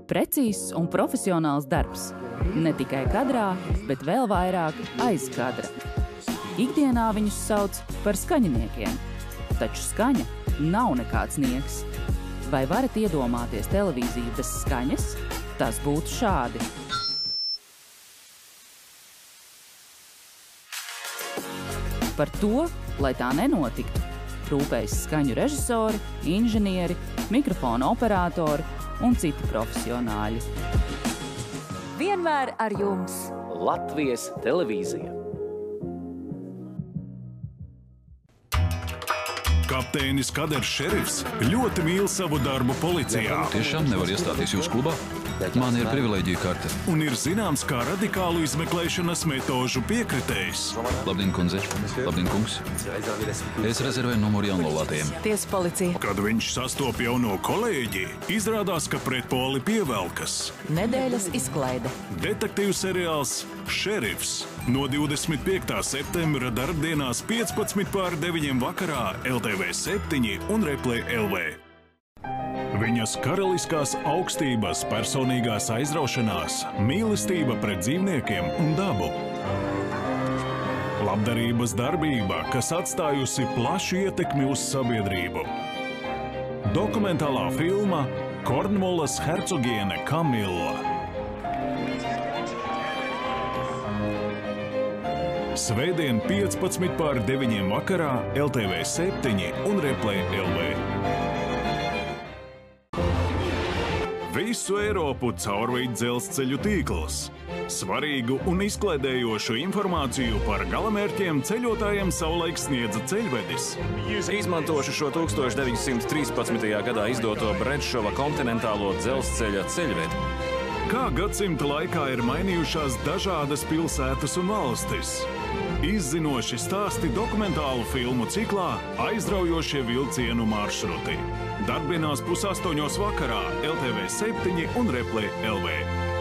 Precīzs un profesionāls darbs. Ne tikai kadrā, bet vēl vairāk aiz kadra. Ikdienā viņus sauc par skaņiniekiem. Taču skaņa nav nekāds nieks. Vai varat iedomāties televīziju bez skaņas? Tas būtu šādi. Par to, lai tā nenotiktu, rūpējas skaņu režisori, inženieri, mikrofona operatori un citi profesionāļi. Vienmēr ar jums! Latvijas televīzija. Kapteinis Kaders Šerifs ļoti mīl savu darbu policijā. Tiešām nevar iestāties jūsu klubā? Man ir privileģija karte. Un ir zināms kā radikālu izmeklēšanas metožu piekritējs. Labdien, kundze. Labdien, kungs. Es rezervēju numuru jaunlaulātajiem. Tiesa policija. Kad viņš sastop jauno kolēģi, izrādās, ka pret poli pievelkas. Nedēļas izklaide. Detektīvu seriāls Šerifs no 25. septembra darbdienās 15:09 vakarā LTV 7 un Replay LV. Viņas karaliskās augstības personīgās aizraušanās, mīlestība pret dzīvniekiem un dabu. Labdarības darbība, kas atstājusi plašu ietekmi uz sabiedrību. Dokumentālā filma Kornvolas hercogiene Kamilla. Svētdien 15:09 vakarā LTV 7 un Replay LV. Visu Eiropu caurvīt dzelzceļu tīkls. Svarīgu un izklaidējošu informāciju par galamērķiem ceļotājiem savulaik sniedza ceļvedis. Izmantošu šo 1913. gadā izdoto Bredšova kontinentālo dzelzceļa ceļvedi. Kā gadsimta laikā ir mainījušās dažādas pilsētas un valstis. Izzinoši stāsti dokumentālu filmu ciklā Aizraujošie vilcienu maršruti. Darbdienās 7:30 vakarā LTV 7 un Replay LV.